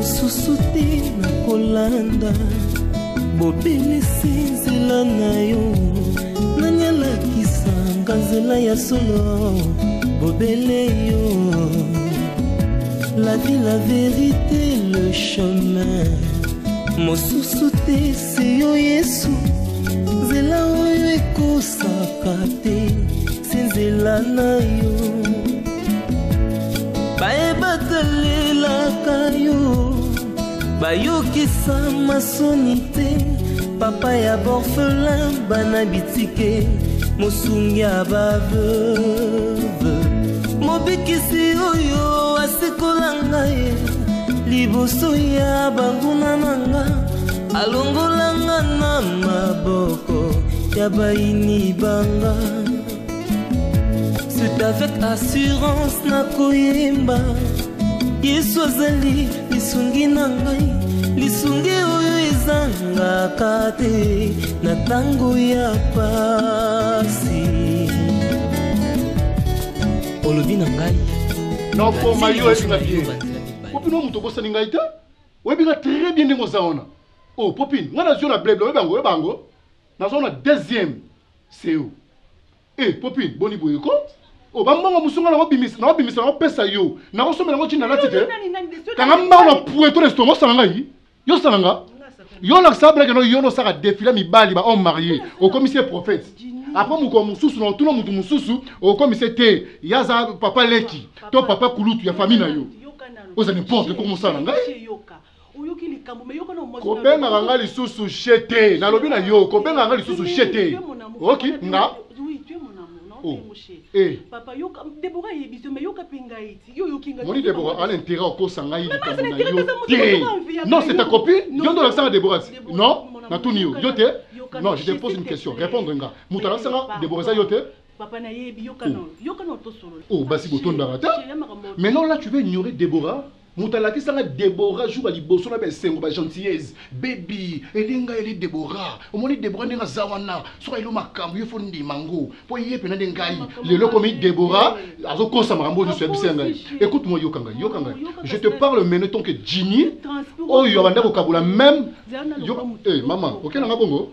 mosusu te nakolanda bobelisi nzela na yo nani alakisanga nzela ya solo bobele yo la vie la vérité le chemin mosusu te se yo Yesu nzela oyo ekosaka te se nzela na yo bayebatalelaka yo bayokisa masoni te papa ya borphelin bana bitike mosungi ya baveuve mobikisi oyo asikola ngai liboso ya banguna nanga alongolanga na maboko ya baini banga. C'est avec assurance nakoyemba Yesu azali lisungi na ngai lisungi oyo ezangaka te na tango ya pasi olobi na ngai non pour mayo est la bien popino muto bosa ni ngai ta webinga très bien ndenge ozaona oh popine ngana zio na bleble webango na zona deuxième c'est où eh popine boni boyeko oh bambanga musunga na bimisa na pesa yo na kosomela ngo china lati te kanga mbana pueto restaurant sanga yi yo sanga yo la sable que no yo no saka défiler mi bali ba homme marié au commissaire prophète après muko mususu na tuno mutu mususu au commissaire te yaza papa leki to papa kulutu ya famille na yo oza n'importe comment ça nga kobenga nga lisusu chete na lobi na yo kobenga nga lisusu chete OK nga oh eh papa yoka Deborah yebiso me yoka pinga iti yo yokinga moni Deborah en intérêt au kosa ngai non c'est ta copine yo ndo la sanga Deborah non na tuni yo te non je te pose une question répondre nga mutala sanga Deborah yo te papa na yebi yoka no to solo oh basi botonda rata mais non là tu veux ignorer Deborah Moutalaki sanga Deborah joue à liboso na be sengo ba gentillesse baby elinga eli Deborah omoni Deborah ninga zawana so ilo makambo yo fondi mango po yepe na dengai lelo komi Deborah azo kosa makambo yo sebisenga écoute-moi yokanga je te parle maintenant tant que Jini oh yo banda ko kabula même yo eh maman OK na ngabongo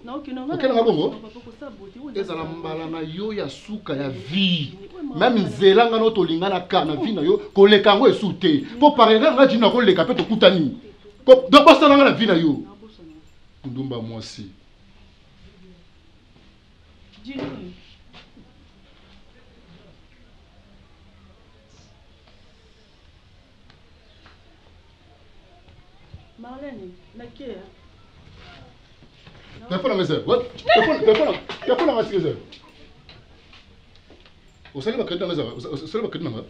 ezala mbala na yo ya suka ya vie même nzelanga no tolinga na kana vie na yo koleka ngo esute po parega nga jina ko leka pe to kutani ko do bosa na vie na yo ndumba mwasi Jini Marlène nakia téléphone à mes heures. What? Téléphone à mes heures. Vous savez pas que dans les heures. Vous savez pas que dans les heures.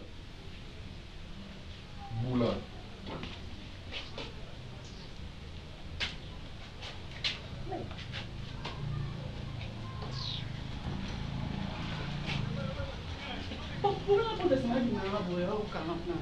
Boula. Pourquoi on descend du nara au 49?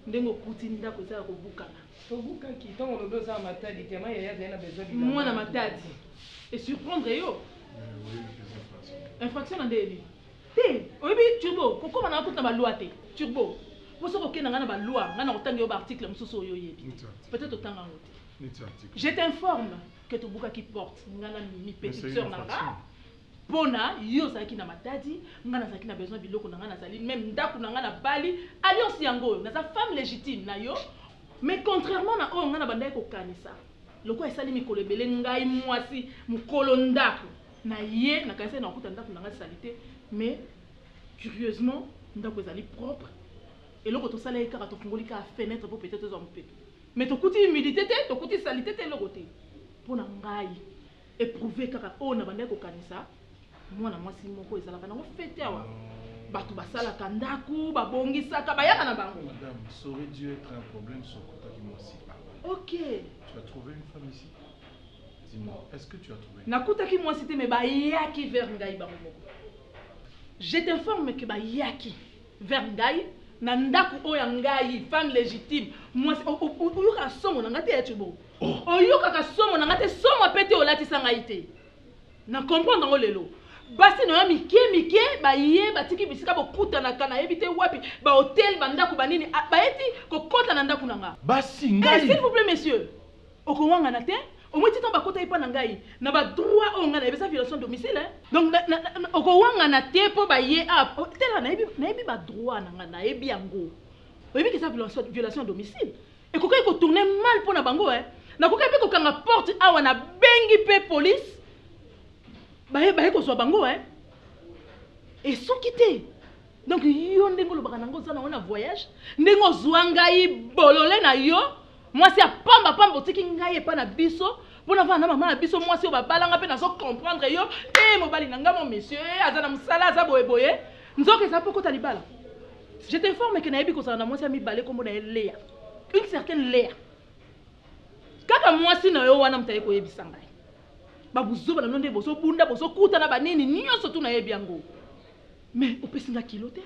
Ndengo kutinda ko za ko bukana to buka ki to on do za matadi tema ya na besoin de moi na matadi et surprendre yo infraction ndeli te obi turbo kokoma na kuta ba loi te turbo poso ko kena ngana ba loi ngana ko tangi yo ba article mususu yo yebi peut-être otanga ngote je t'informe que to buka qui porte ngana mi pétition na Bona, yo zaki na matadi, ngana zaki na besoin biloko na ngana zali, même ndaku na ngana bali, alliance yango, na sa femme légitime na yo. Mais contrairement na o ngana bandai ko kanisa. Loko esali mikolo ebele ngai mwasi mukolo ndaku. Na ye na kanisa na kuta ndaku na ngana salité, mais curieusement, ndaku ezali propre. Et loko to sala ekara to fungoli ka fenêtre pour peut-être zo mpeto. Mais to kuti humidité te, to kuti salité te loko te. Pona ngai éprouver kaka o na bandai ko kanisa. mwana mwasi moko ezalaka nango fete awa bato basalaka ndaku babongisaka bayaka na bango. Madame, saurait Dieu être un problème sur côté qui moi aussi. Ok. Tu as trouvé une femme ici? Dis-moi, est-ce que tu as trouvé? Nakutaki mwasi te me bayaki vers ngai bango moko. Je t'informe que bayaki vers ngai na ndaku oya ngai femme légitime mwasi oyoka somo na ngate etu bo. Oyoka ka somo na ngate somo pete olatisa ngai te. Na comprendre ngo lelo. Basi no ya mike baye batiki bisika bokuta na kana ebite wapi ba hotel bandako banini baeti kokota na ndako nanga. Basi ngai. S'il vous plaît messieurs. Okowanga na te au moins titan bakota ipa na ngai na ba droit o ngana ebesa violation domicile hein. Donc okowanga na te po baye tela na ebi ba droit na ngana ebi yango. Oyebi que ça violation domicile. Et kokai ko tourner mal pour na bango hein. Na kokai pe ko kanga porte awa na bengi pe police. Baye ko so bango hein. Et sont quittés. Donc yo ndengo lo baka nango za na voyage, ndengo zwanga yi bolole na yo, moi c'est pamba otiki ngai pa na biso, pona va na mama na biso moi c'est o babalanga pe na so comprendre yo, mobali nanga mon monsieur, azana musala za boye, nzoke za poko talibala. Je t'informe que na yebi ko sa na moi c'est mi balé comme na Léa. Une certaine Léa. Kaka moi si na yo wana mtaye ko yebisanga. Babuzo bana nonde boso bunda boso kuta na banini nyonso tu na yebi yango. Mais au pesinga kilote,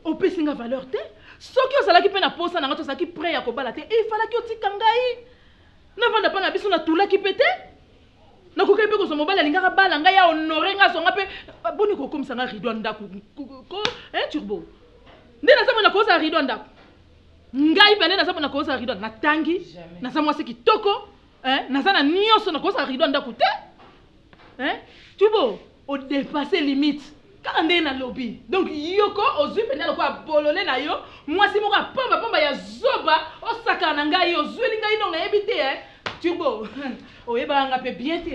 au pesinga valeur te, ce qui est salaki pe na posa na ngato saki prêt ya ko balate, il fallait que tu kangai. Na vanda pa na biso na tula ki pete. Na ko kebe ko so mobile lingaka bala ngai ya honorer nga so ngape boni ko komisa nga rido ndaku ko turbo. Ndena sa mona ko sa rido ndaku. Ngai bane na sa mona ko sa rido na tangi, na sa mwasi kitoko, na sa na nyonso na ko sa rido ndaku te. Turbo, au dépasser limite. Quand on est dans le lobby, donc yoko ozui pendant quoi bololé na yo, moi si moka pamba ya zoba, osaka na ngai ozui ngai no na ebité turbo. Oyeba nga pe bien te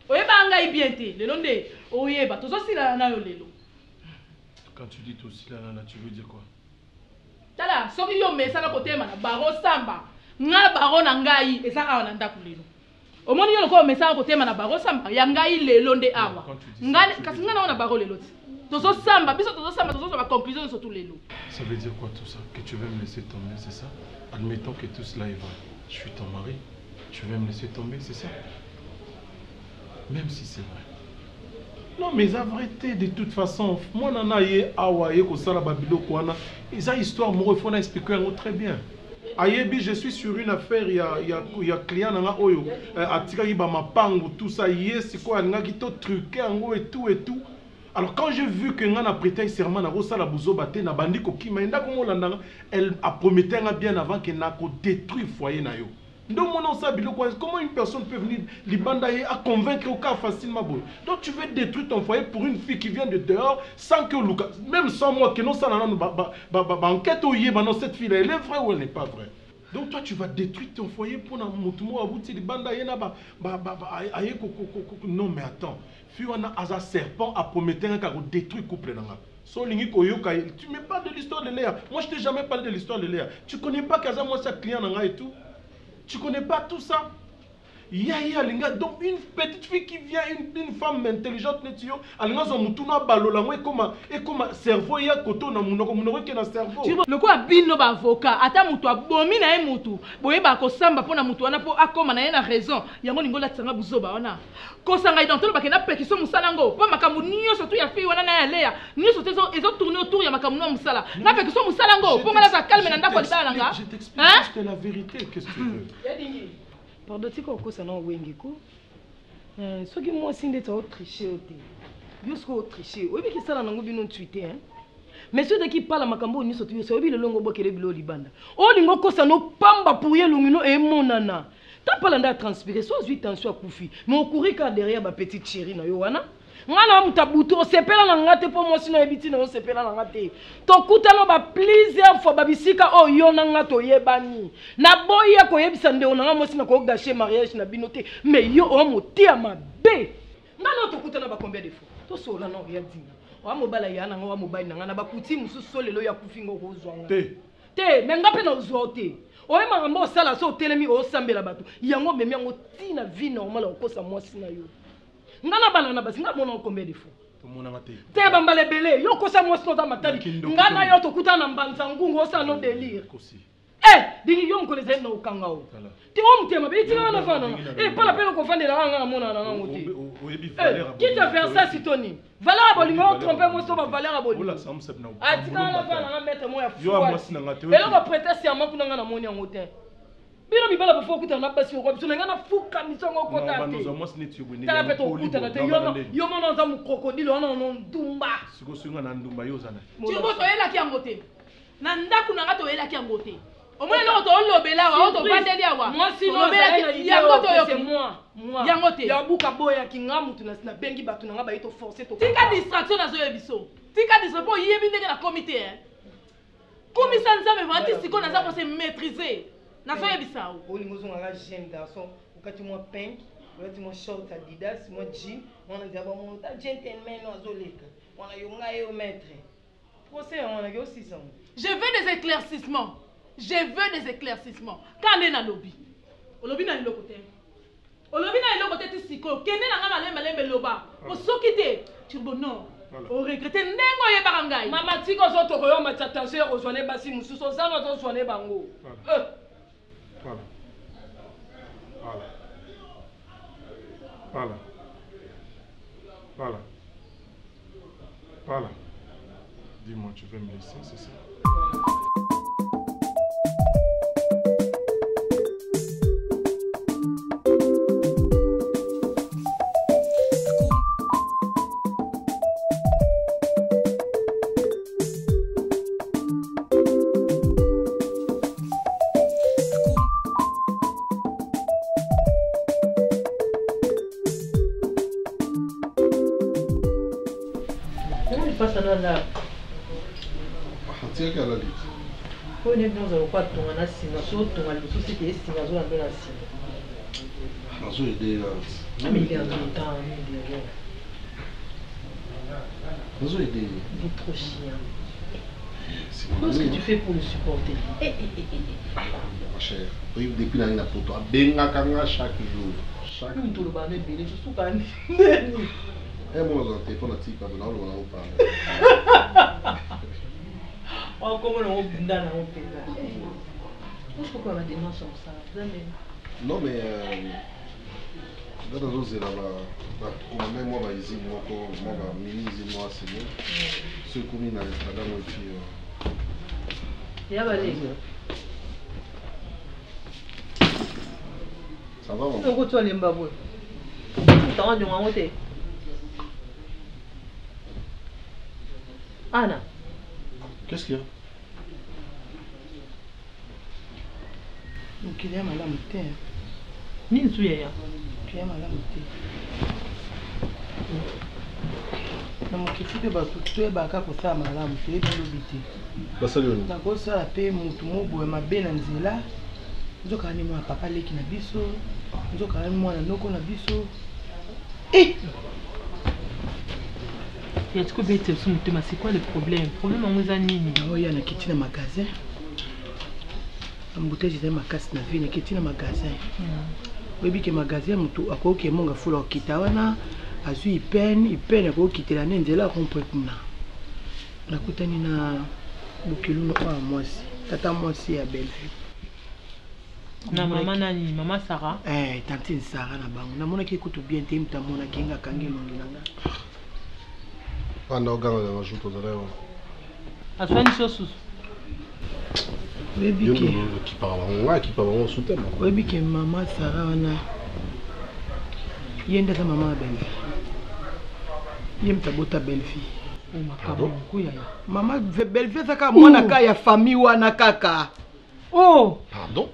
oyeba nga bien te. Le londe oyeba tozo sila na yo lelo. Quand tu dis tout cela là, tu veux dire quoi? Tala, soki yo mesa na côté mana baro samba. Nga baro na ngai eza awa na ndaku lelo. Omoni yo ko mesa ko tema na baro samba ya ngai lelo nde awa ngai kasi nga na baro lelo tozo samba biso tozo samba tozo ba conclusion surtout lelo. Ça veut dire quoi tout ça? Que tu veux me laisser tomber, c'est ça? Admettons que tout cela est vrai. Je suis ton mari. Tu veux me laisser tomber, c'est ça? Même si c'est vrai. Non mais la vérité de toute façon, moi nana ye awa ye ko sala babilo kwana. Isa histoire mo faut na expliquer très bien. Ayebi, je suis sur une affaire, il y a client nanga oyo, atika ki ba mapango tout ça, yes quoi, nga ki to truqué ango et tout. Alors quand j'ai vu que nga na prêté serment na rosa la buzo baté na bandi ko kima nda ko molanda, elle a promis nga bien avant que na ko détruire foyer na yo. Comment une personne peut venir libanda à convaincre au cas facilement bon. Donc tu veux détruire ton foyer pour une fille qui vient de dehors sans que Lucas, même sans moi que non ça enquête au yé non cette fille elle est vraie ou elle n'est pas vraie. Donc toi tu vas détruire ton foyer pour na mutumo abouti libanda yena non mais attends, fille on a un serpent à promettre qu'à détruire couple nanga. Tu me parles de l'histoire de Léa. Moi je t'ai jamais parlé de l'histoire de Léa. Tu connais pas qu'à moi sa client nanga et tout. Tu connais pas tout ça? Donc une petite fille qui vient, une femme intelligente, et comme cerveau il y a koto na munoko qui na cerveau. Le quoi bino ba avocat, ata mutu abomi na e mutu, boye ba ko samba pona mutu wana po akoma na ye na raison. Yango lingola tsanga buzoba wana. Ko sanga identolo ba kena pekiso musalango, pa makamu nyo surtout ya fille wana na ya Léa. Nyo surtout ils ont tourné autour ya makamu no musala. Na pekiso musalango, po ngala sa calme na ndako libala nga. Je t'explique juste la vérité, qu'est-ce que tu veux? Pardon, tu sais quoi wengi ko. Ce qui moi sinde to tricher oté. Biosco tricher. Oui mais qui ça na ngobi non tweeter hein. Mais ceux qui parlent makambo ni sotu so bi le longo bokele bilo libanda. O lingo ko ça no pamba pour ye lungino e monana. T'as pas l'anda transpirer, soit 8 ans soit koufi. Mais au courir car derrière ma petite chérie na yo wana. Ngana mutabuto sepela na ngate po mo sino ebiti na sepela na ngate to kutalo ba plusieurs fois babisika o yo na ngato yebani na boya ko yebisa nde ona mo sino ko gâcher mariage na binote mais yo o motia mabe ngana to kutana ba combien de fois to sola na ya dinga wa mobala ya na wa mobile na ngana ba kuti musu solelo ya kufingo ko zwanga te me ngape na uzote o ema ngambo sala so telemi o sambela bato yango memi yango tina vie normal o kosa mo sino yo. ngana bala na basi ngamona combien de fois tomona ngate te bambale belé yo kosa moi sino ta matali ngana yo to kuta na mbanza ngungo sa no délire dingi yo mkoleze no kangao ti o mtema be ti ngana fana pas la peine ko fandela ngana mona na ngote qui t'a fait ça Sitoni valeur abolingo tromper moi so ba valeur abolingo ati ngana fana na mettre moi ya fou yo moi sina ngate et on va prêter serment kuna ngana moni ngote bino bibala bafo kuta na basi ko biso ngana fuka misongo kota te no moi sina ti bwene ta peto kuta na te yo mona za mu crocodile ona no ndumba siko singa na ndumba yo zana ti boto ela ki angote na ndaku na ngato ela ki angote au moins là on lobela wa on vandeli awa moi sinon ya ngoto yo c'est moi ya ngote ya buka boya kinga mutu na bengi batu na ngaba ito forcer to tika distraction na zo yebiso tika distraction yebi ndenge na comité hein komisa nzambe vanti siko na za ko se maîtriser na zo yebisa o lingo zo ngala jeune garçon ukati moi pink ukati moi short Adidas moi jean on a d'abord mon ta gentleman no azoleka on a yo ngaye au maître procès on a yo 600 je veux des éclaircissements. Je veux des éclaircissements. Quand on est dans le lobby, au lobby dans le côté. Au lobby dans le côté siko, kene na ngama lembe loba. Au sokite, turbo non. Au regretter nengo ye barangai. Mama tiko zo to koyo ma attention ozwane basi mususo sana zo zwane bango. Voilà. Dis-moi, tu veux me laisser, c'est ça? Tiens qu'à la lutte. On est dans un quoi ton anasina, surtout dans le souci qui est si dans la belle assis. Nazo aider là. Mais il est en même temps, il est Nazo aider. Il est trop chiant. Qu'est-ce que tu fais pour le supporter? Ma chère, depuis l'année la photo, benga kanga chaque jour. Chaque jour. Tout le bande belé, je suis pas né. Eh moi dans téléphone à tika dans le on parle. Oh, comment on a dans la honte là. Pourquoi qu'on a des noms comme ça? Non mais dans les là-bas, même moi bah ici moi bah mini ici moi c'est bon. Ce commis dans Instagram et puis. Ya balé. Ça va mon. On retrouve les mbabou. T'as rendu en honte. Anna. Qu'est-ce qu'il y a? Donc il y a madame Té. Ni tu es là. Tu es madame Té. Na mokifike bato to ebaka kosala malamu te ebilobi te basaloni nakosala mpe motu moboye mabe na nzela nzokala ni mwana papa leki na biso nzokala ni mwana noko na biso Est-ce que c'est quoi le problème? Le problème en Mozambique. Il y a qui dans magasin. Embouteille de makasi na vie, qui dans magasin. Oui, que magasin mutu ako ke monga fula kitawana, azui peine ako kitela nenzela rompre kuna. Nakutani na bukilu no kwa mwasi. Tata mwasi ya Bellevue. Na mama nani, mama Sarah. Tante Sarah na bango. Na mona ki kutu bien te mtamona kinga kange longinanga. Anda oganga na majuto za leo. Aswani sosu. Webi ke qui parle soutien. Webi ke mama Sarah wana. Yenda za mama Bellevue. Yemta bota Bellevue. Oh makabo kuya ya. Mama Bellevue saka mwana ka ya famille wana kaka. Oh, pardon.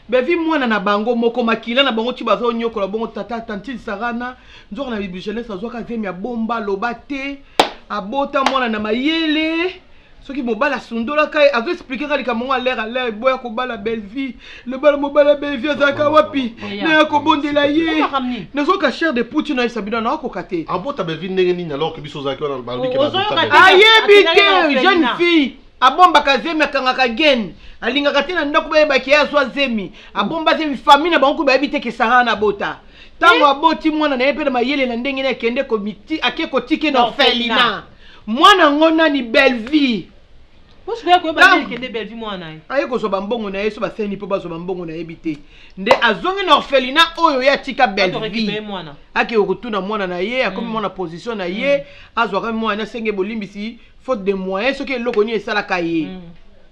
Bevi mwana na bango moko makila na bango chibazo nyokola bango tata tantine Sarana nzoko na bibi jeunesse azoka vemi ya bomba lobate abota mwana na mayele soki mobala sundola kai azo expliquer ka likambo a l'air boya ko bala Bellevue le bala mobala Bellevue zaka wapi na ko bondela ye nazoka cher de putu na sabina na ko kate abota Bellevue ndenge nini alors que biso zaki wana balbi ke bazota ayebite jeune fille abombaka zemi akangaka gen alingaka te na ndako bayebaki ye azwa zemi abomba zemi famille na bango bayebi te kesanga na bota ntango aboti mwana na ye mpe na mayele na ndenge ni akende komiti ake kotike na orphelina mwana ngo nani Belleville aye kozwa bambongo na ye so baseni mpo bazwa bambongo na yebi te nde azongi na orphelina oyo ye atika Belleville ake okotuna mwana na ye akomi mwana position na ye azwaka mwana asenge bolimbisi faute de moyens soki eloko nini esalaka ye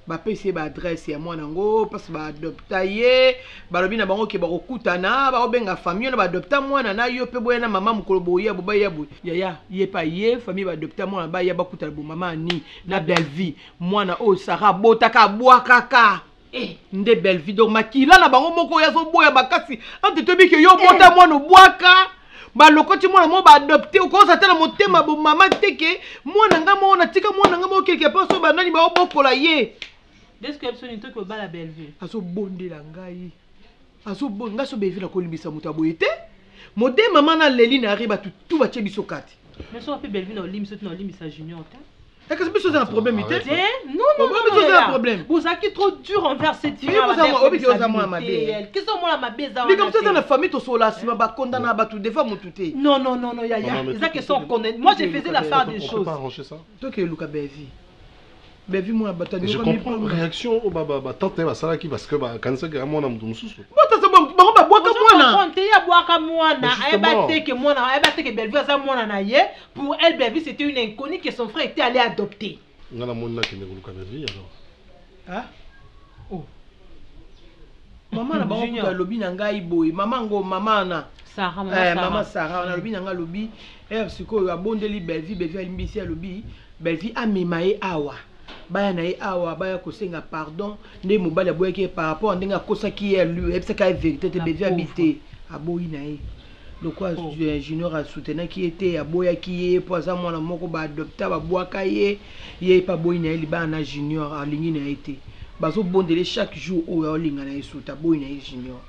bapesi ye baadresse ya mwana ngo mpasi baadopta ye balobi na bango ke bakokutana bakobenga famille wana baadopta mwana na yo mpe boya na mama mokolo boya bobaya boye yaya ye pa ye famille baadopta mwana baya bakutana bomama ani na Belleville mwana oyo sara abotaka abwakaka nde Belleville donc makila na bango moko oyo azoboya bakasi ante tobike yo bota mwana obwaka balokoti mwana mo baadopte okoza te na motema bomama teke mwana nga mo natika mwana nga mo quelque part so banani baobokola ye description ni toko bala Belleville azobondela ngai azobonga ngaso Belleville akolimbisa moto aboye te mode mama na leli na riba tutu batie biso kati mais so ape Belleville na olimbisa junior te est-ce que c'est un problème non c'est un problème vous êtes trop dur envers cette fille qu'est-ce que moi la beza mais comme ça dans la famille to sola sima ba condamna ba tout devant mon touté non yaya ils a que sont condamnés moi je faisais l'affaire des choses on peut pas arranger ça toi que Luka Belleville moi batani je comprends réaction au baba tante ba sala ki parce que ba kanisa ke amona mtu mususu bota ça ba ba boaka mwana konte ya boaka mwana ayeba que Belleville ça mwana na ye pour elle Belleville c'était une inconnue que son frère était allé adopter ngala monna ke ne Luka Belleville alors oh maman na bango kuta lobi na ngai boy maman ngo mama na Sarah maman Sarah na lobi na ngai lobi sikoyo abondeli Belleville alimbisi ya lobi Belleville amemaye awa baya na ye awa baya kosenga pardon nde mobali aboyaki par rapport à ndenge akosaki ye lui ebisaka ye vérité te Belleville habité aboyi na ye lokwa junior asoutenaki ye te aboyaki ye mpo aza mwana moko baadopta babwaka ye ye mpe aboyi na ye libana na junior alingi na ye te bazobondele chaque jour oyo aolinga na ye suta aboyi na ye junior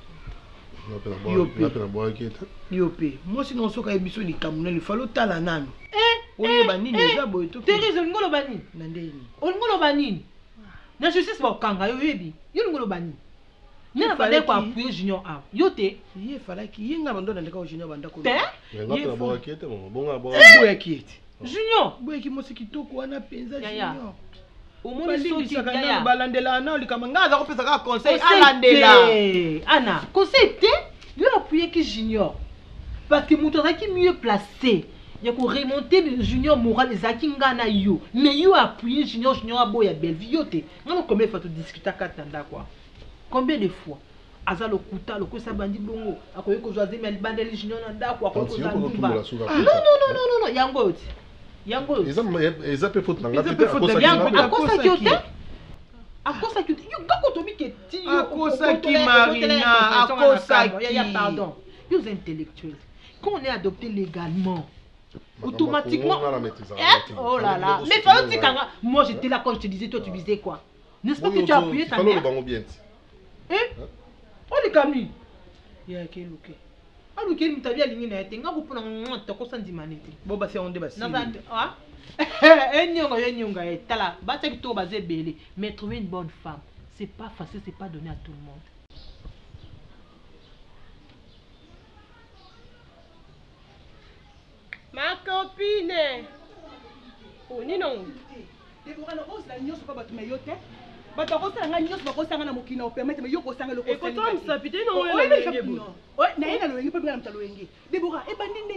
yo mpe mwasi na osoka ye biso likambo na lifalo tala nano oyeba nini eza boye to Thérèse olingo loba nini na ndeni olingo loba nini na justice bakanga yo yebi yo olingo loba nini nina bade kwa appuyer junior a yo te ye falaki ye nga bando na ndeka junior banda ko te ye nga boya kiete bonga boya kiete junior boya ki mosi kitoko wana penza junior omoni soki yaya balandela na olikama nga aza kopesa ka conseil alandela ana conseil te yo appuyer ki junior parce que moto azaki mieux placé il y a qu'on remonter le junior moral ezaki ngana yo mais yo appuyer junior aboya Belleville yo te ngana combien de fois tu discuter katanda quoi combien de fois aza lokuta lokosa bandi bongo akoye kozwa zemi alibandeli junior na ndako akoye kozwa ndumba non yango ti eza pe faute nanga te akosaki yo gako tobike ti akosaki Marina akosaki pardon yo intellectuels quand on est adopté légalement automatiquement oh là là mais moi j'étais là quand je te disais toi tu disais quoi n'est-ce pas que tu as appuyé ta mère oh les camis ya ke luke aluke ni tabia lingi na yete ngapo pona ngota ko sandima nete bo ba se onde ba si ah enyonga etala ba te to baze belé mais trouver une bonne femme c'est pas facile, c'est pas donné à tout le monde. Ma copine. Oh, ni non. Deborah, on se la nyoso pas battu mais yote. Bato ko sanga nyoso ba ko sanga na mokina o permettre mais yo ko sanga le ko sanga. Et quand ça pite non ouais, na yena lo yengi pe na mtalo yengi. Deborah, e ba nini?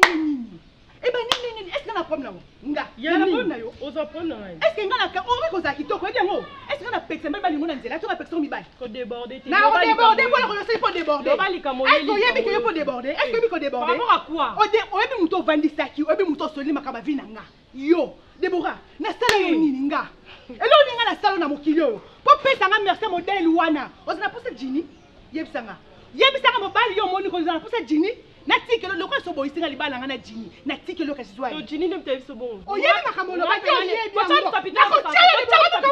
E ba nini? Est-ce que na problème nga? Ya na problème yo. On s'en prendre là. Est-ce que nga na ka o ko za kitoko edi ngo? Est-ce que na pexé mbeba lingo na nzela to na pexé mi bai? Ko déborder ti. Na ko déborder pour le conseil pour déborder. On va li kamoli. Est-ce que yebi que pour déborder? Est-ce que bi ko déborder? Par rapport à quoi? O yebi muto vandisaki, o yebi muto soli makaba vina nga. Yo, Deborah, na sala yo nini nga? Elo ninga na sala na mokili yo. Po pesa nga merci modèle wana. Ozana pousse Jini. Yebisanga. Yebisanga mobali yo moni ko ozana pousse Jini. Na tikelo lokwa so boyisinga libala nga na Jini. Na tikelo ka sizwa. To Jini ne mtavi so bon. O yebi makamolo ba yo yebi. Ko tsa capitaine. Ko tsa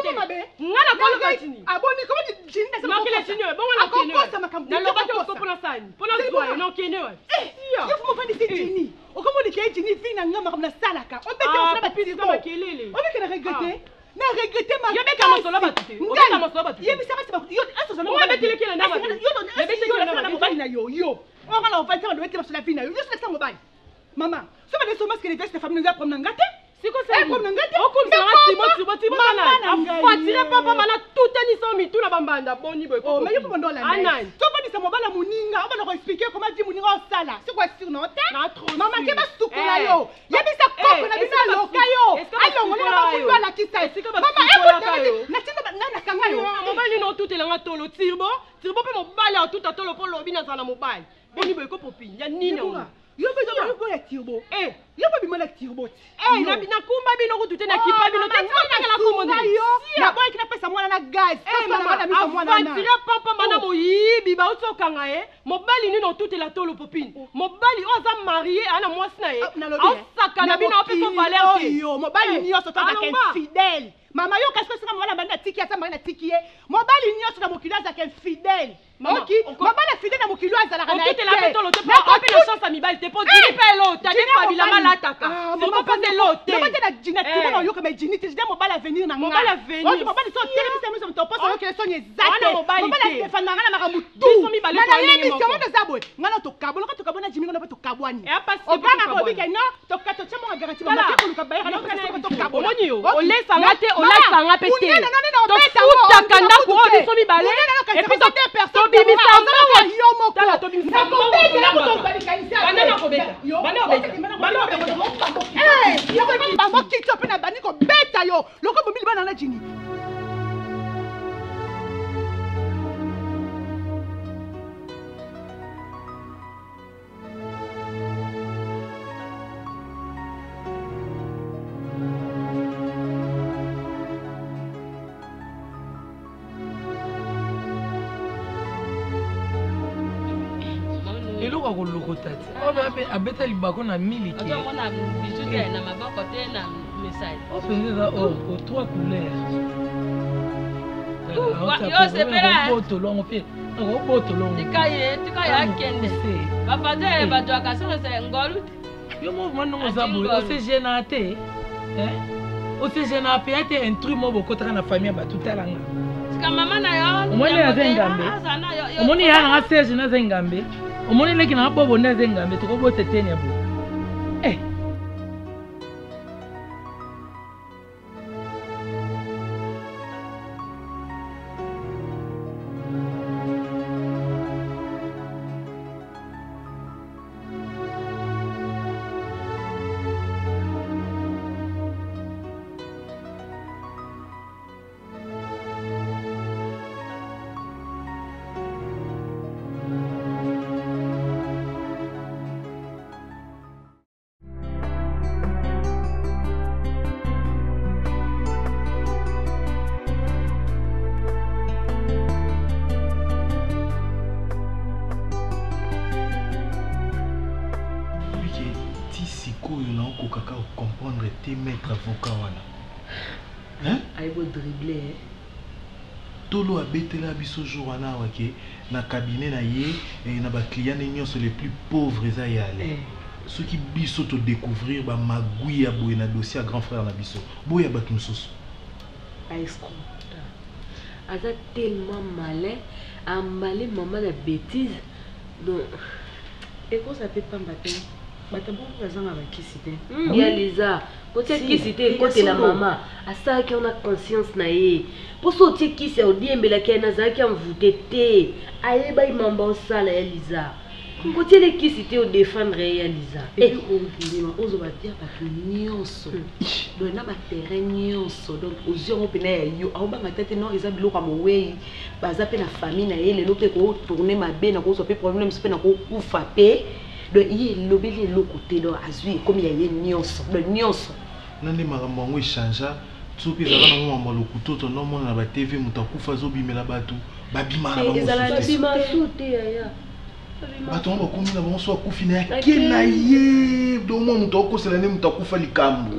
ko mabe. Ngana ko ka Jini. Aboni ko di Jini na ma kile Jini bo wana kene. Ko sa makambo. Na lokwa ko pona sani. Pona zwa no kene wa. Yo mo vandi si Jini. O komo ni ke Jini vina nga makamna salaka. O bete o sa ba pisi ko. Makelele. O beke na regretter. na regretter ma yebeka masolo batute obeka masolo batute yebisa basi yo aso on va betile kile na yo na mobali na yo on va la on va faire le sur la vie na yo c'est ça mobali maman so ba de somas que les vestes famille nous apprendre ngate siko ça comme ngate okumisa bana fatire papa mana tout ani so mitu na bambanda boni boy oh mais yo ko ndola nani so ba disa mobala muninga on va leur expliquer comment dire muninga au sala c'est quoi sur non maman ke ba sukola yo yebisa koko na bisa loka yo alongo na ba kutu ala kisa maman na tina na kanga yo mobali no tout elanga tolo tirbo pe mobali a tout atolo po lobi na zana mobali boni boy ko popi ya nini yo be yo ko ya tirbo yo be bimala tirbo na kumba bino ko tutena kipa bino tanga la komona yo na boy kina pesa mwana na gaz mama na miso mwana na fatira papa mana moyibi ba utokanga mobali nino tutela tolo popine mobali oza marié ana mwasi na ye osaka bino peso valeur yo mobali nyo so toza ken fidèle mama yo kasi singa mwana banda tiki ata mwana tiki ye mobali nyo so na mokilo za ken fidèle ok mobali fidèle na mokilo azala kana tutela petolo te pa pe na chance amibali te po dini pe lo tani fabila malataka c'est pas pas de lote mais pas de jinati bona yo comme jinati je mobali avenir na mobali avenir mobali so tele miso to poso yo kele sonye zate mobali defanda ngana makamu tu na lemisi mo zabwe ngana to kabolo to kabona jimi ngana to kabwani obanga ko bika no to kato chamo ga garanti mama ke kuluka bayira na to kabolo omoni yo olesa ngate olesa ngapete to futa kanda ko biso mibale et puis to bimisa mbawa yo moko tala to bimisa mbawa bana ko beta yo mo kito pe na bani ko beta yo loko bomili bana na jini eloko akolokota te oyo abeta libako na miliki openza o trois couleurs botolongo mpe akobotolongo yo movement ndongo oza boye osegena te osegena mpe ate intrus mo bokotaka na famille ya bato talanga omoni aza engambe omoni ya nanga serge naza engambe omoni leki na bobo naza engambe tokobota teni ya boye comprendre tes maîtres avocats wana aibo dribbler tolo abetela biso jour wana wake na cabinet na ye na ba clients nyonso les plus pauvres eza yale ceux qui biso to découvrir ba magui ya boye na dossier à grand frère na biso boya bato mosusu escroc aza tellement malin emballé maman la bêtise donc et quoi ça peut pas battre batabon bazanga bakisi te ya Liza côté kisi te côté la maman asa ki on a conscience na ye poso tie kisi odiembela ki na zaki amvute te ayeba imamba osala ya Liza côté le kisi te o défendre ya Liza et puis on ozo ba dire ba nyonso do na ba terrain nyonso donc ozio pena yo aobanga tete non eza biloko amowei baza pe na famille na ye lelo pe ko tourner mabe na ko so pe problème se pe na ko kufa pe do il lobeli le côté do azui comme il y a nyonso do nyonso nande makambo ngo échanger tsopi zala na mwa lokuto to no mona ba TV mutakufa zo bimela batu babima na bango ezala bima sote ya bato ngo komi na bango so akufi na kena ye do mo mutoko sela ne mutakufa likambo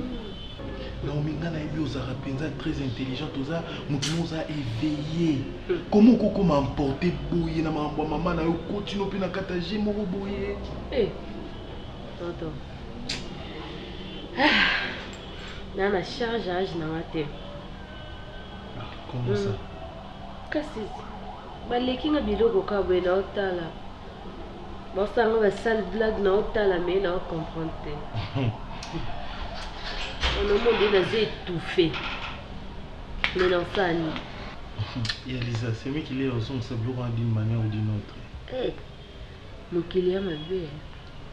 na ominga na ebi ozara penza très intelligent oza mutu oza éveillé comment koko m'emporter boye na mambo mama na yo continue pe na kataje moko boye tonton na chargeage na mate Comment ça? Kasi baleki nga biloko ka boye na otala basanga basale blague na otala me na ocomprendre te onomonde naza étouffé mais nansani Elisa, c'est moi qui l'ai ozongisa biloko d'une manière ou d'une autre. mokili ya mabe.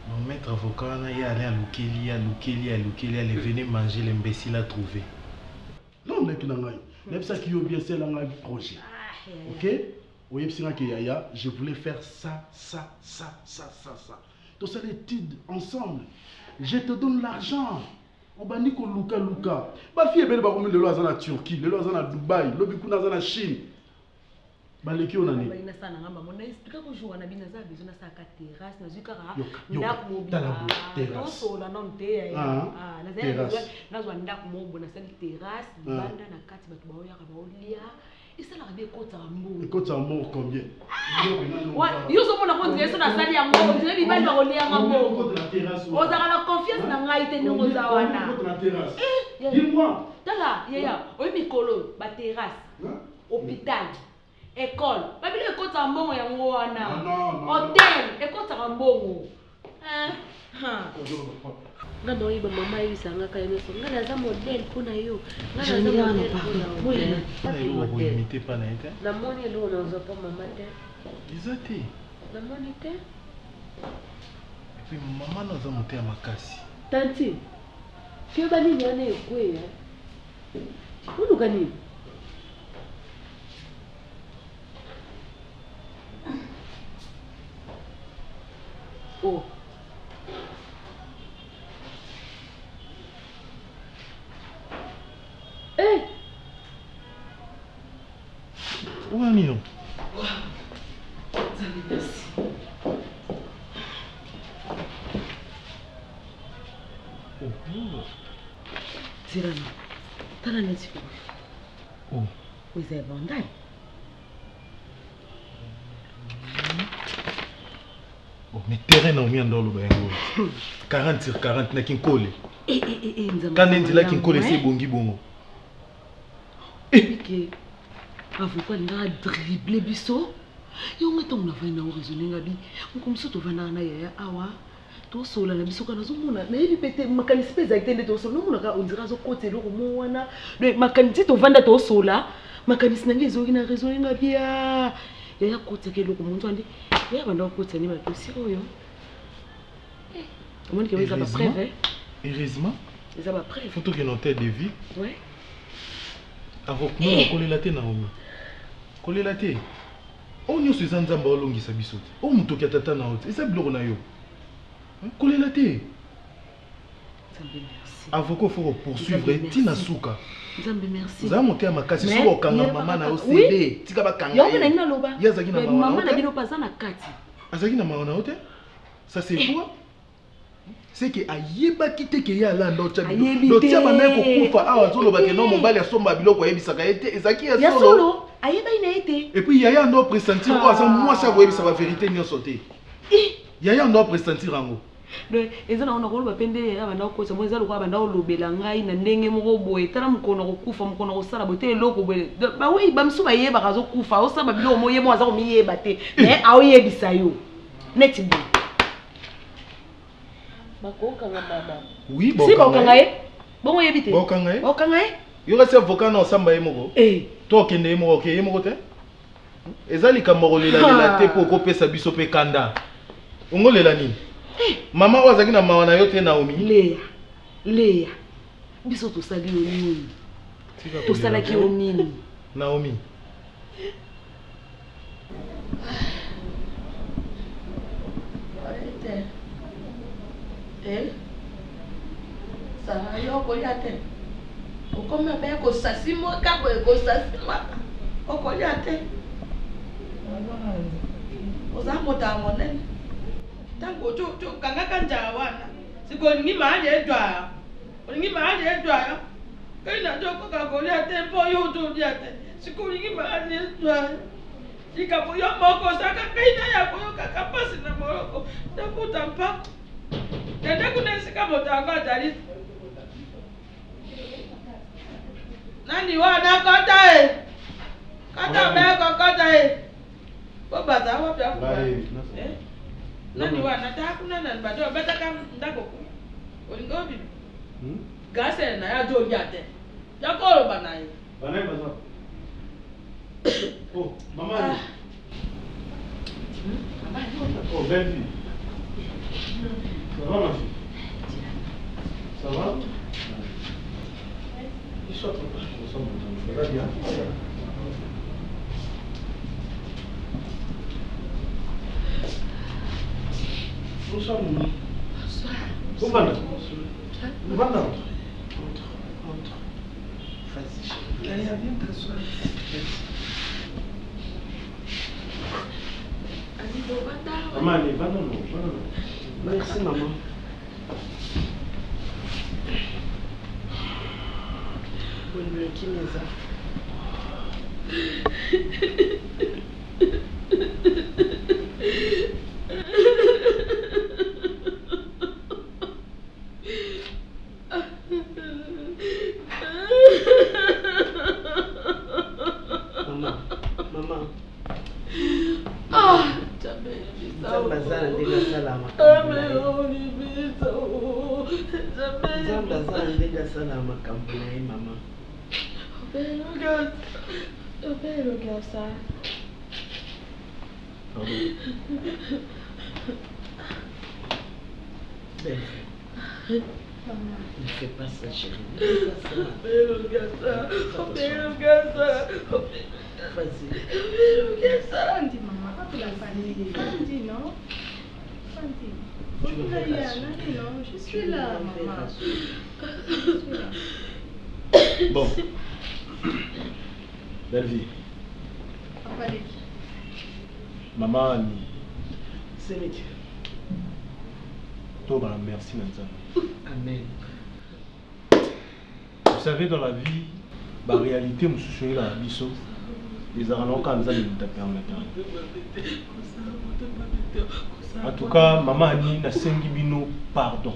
Mon maître avocat il est allé à Lukeli, elle est venue manger l'imbécile à trouver. Non, mais même ça qui est bien, c'est un projet. Ok? Je voulais faire ça. Donc c'est l'étude ensemble. Je te donne l'argent. On va dire que Luka. Ma fille est belle, le loisir en Turquie, le loisir en Dubaï, le bikou en Chine. Baleki on a né. Écoute, ça mort combien? Ouais, yo so mona ko ndese na sali ya ngo, ndese bi bali ba kolia ngo. Ozaka na confiance na ngai te ndongo za wana. Dis-moi. Tala, yaya, oyi mikolo, ba terrasse, hôpital, école. Ba bile ekota mbongo ya ngo wana. Hotel, ekota mbongo. Nga moi ba mama yisanga ka yeso nga naza modèle kuna yo nga naza modèle limité pas na été na moni lo na zo pa mama te izati na moni te et puis mama naza moté makasi tanti fio bani nyana ekwe ulu gani oh Où est Nino? Tirana, t'as la nez. Oh. Vous avez bandai. Oh, mais terrain n'a mis en dans le bain. 40 sur 40 n'a qu'un collé. Quand on dit là qu'un collé, c'est bongi bongo. Avocat nga dribble biso yo ngata ngona vaina o raisonner ngabi nkomso to vana na ya awa to sola na biso kana zo mona na yebi pete makanisi peza itende to sola mona ka ondira zo kote lo mo wana le makanisi to vanda to sola makanisi nange zo kina raisonner ngabi ya kote ke lo ko muntu andi ya banda kote ni ba to si oyo omoni ke weza ba preuve heureusement ça va preuve photo que noter de vie ouais avocat mo ko la te Naomi kolela te o nyoso eza nzamba olongisa biso te o muto ki atata na ote eza biloko na yo kolela te avocat faut poursuivre tina suka nzambe merci za mote ya makasi so okanga mama na yo cd tika bakanga yo na ina loba yazaki na mama na bino paza na kati azaki na mama na ote ça c'est quoi c'est que ayeba kite ke ya la ndo chabi ndo tia bana ko kufa awa zolo ba ke no mobali asomba biloko yebisaka ete ezaki ya solo ayeba ina ete et puis yaya ndo pressentir ko asa moi ça yebisa ba vérité nyonso te yaya ndo pressentir ango donc ezana ona ko ba pende ya bana ko sa moza lokwa bana olobela ngai na ndenge moko boye tala mkono ko kufa mkono ko sala bote eloko boye ba oui ba msuba yeba kazo kufa o saba biloko mo yemo aza ko miyeba te mais aoyebisa yo neti bo bakokanga baba oui bon si bakokanga ye bongo yebite bakokanga ye bakokanga ye yo reste avocat na osamba ye moko to kende ye moko ke ye moko te ezali kamoko lela te po ko pesa biso pe kanda ongolela nini mama wazaki na mawa na yo te Naomi Léa biso to sali yo nini to salaki yo nini Naomi ça yo kolia te o comme be ko sasimo ka ko sasima o kolia te o za mota monene tango cho kanga kanja wana siko ni mahali edwa ni mahali edwa ina jo ko ka kolia te po yo to dia te siko ni mahali edwa sika po yo moko saka kaina ya ko ka kapasi na moroko takuta mpaka Tende kunesika motango tali. Nani wana kota Kata mbeko kata Baba za wapi hapo? Nani wanataka kuna nani bado bataka ndako. Olingo bibi. Gase na ya jo yate. Ya kolo banaye. Banaye baza. Oh, maman. Oh, belle fille. Ça va ma fille? Ça va? Ça va bien. Bonsoir, maman. Bonsoir. Bonsoir. Entre. Vas-y. Allez, viens t'asseoir. Maman, allez, va non. Merci, maman. Bonne nuit, Kineza. Maman. Ne fais pas ça, chérie. Vas-y. Santi, maman. Pas la famille. Santi, non? Santi. Je suis là, maman. Je suis là. Bon. Belle vie. Papa, maman, c'est mieux. Toi, merci, Nanzana. Amen. Vous savez, dans la vie, la réalité, je suis là, biso. Les arrangements quand nous allons nous permettre. En tout cas, maman Annie n'a sengibino pardon.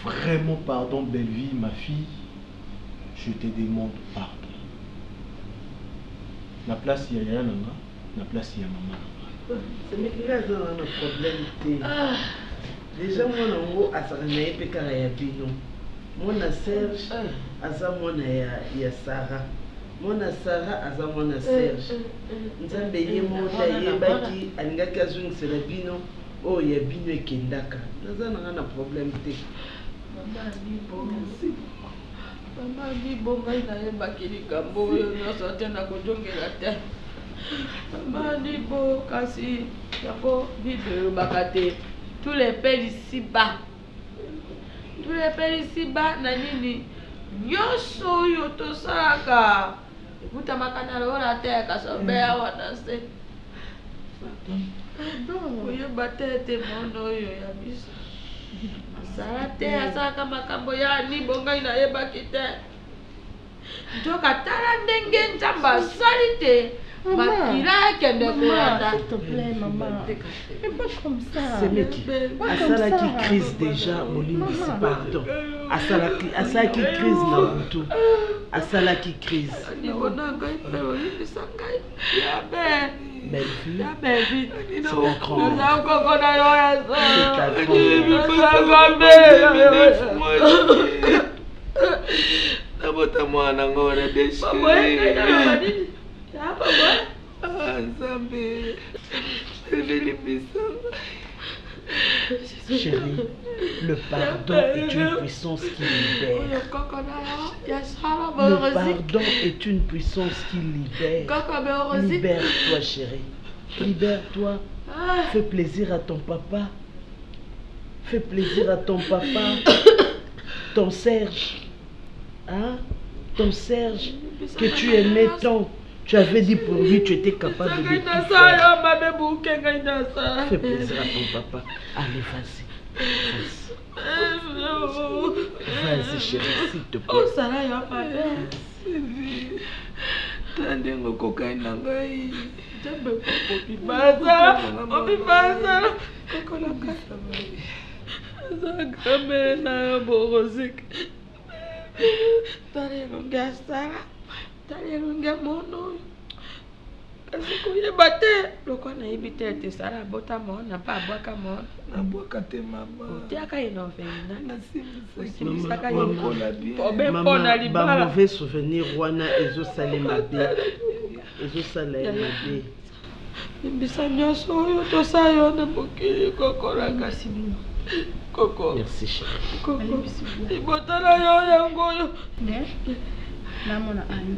Vraiment pardon, belle vie, ma fille. Je te demande pardon. La place il y a Nanga, la place il y a maman. C'est mes gars qui ont un problème. Déjà, moi, je suis un peu mon Serge, il y a Sarah. Mon Sarah, il y a Serge. Nzambe yemonda yebaki alingaki azungisela bino oyo ya bino ekendaka naza nanga na problème te. Mama libongai nayebaki likambo oyo nyonso te nakojongela te. Mama libo kasi yango bible elobaka te tous les pères ici-bas. Tous les pères ici-bas na nini nyonso oyo tosalaka ekutamaka na lola te kasobeya wana se. Koyeba te ete mono oyo ya biso asala te asalaka makambo ya libongai nayebaki te. Njoka tala ndenge Nzambe asali te makila ekende kolata. S'il te plaît, maman. Mais pas comme ça. C'est mec. Asala qui crise déjà, Molindi, c'est pardon. Asala qui crise na butu. Asala qui crise. Belle fille. C'est ton cran. Nabota mwana ngora deshi. Nzambe. Chérie, le pardon est une puissance qui libère. Le pardon est une puissance qui libère. Libère-toi, chérie. Libère-toi. Fais plaisir à ton papa. Fais plaisir à ton papa. Ton Serge. Hein? Ton Serge que tu aimais tant. Tu avais dit pour lui, tu étais capable de tout faire. Fais plaisir à ton papa. Allez, vas-y. Vas-y, chérie, s'il te plaît. tala elongi ya mwana oyo kasi koyeba te lokwa nayebi te ete sala abota mwana mpe abwaka mwana nabwaka te mama otiaka ye na ofenina nasimisaka obe mpona libala bamauvais souvenir wana ezosala mabe ezosala ye mabe limbisa nyonso oyo tosala yo na mokili kokolaka koko merci chérie koko libotala yo yango oyo namona ani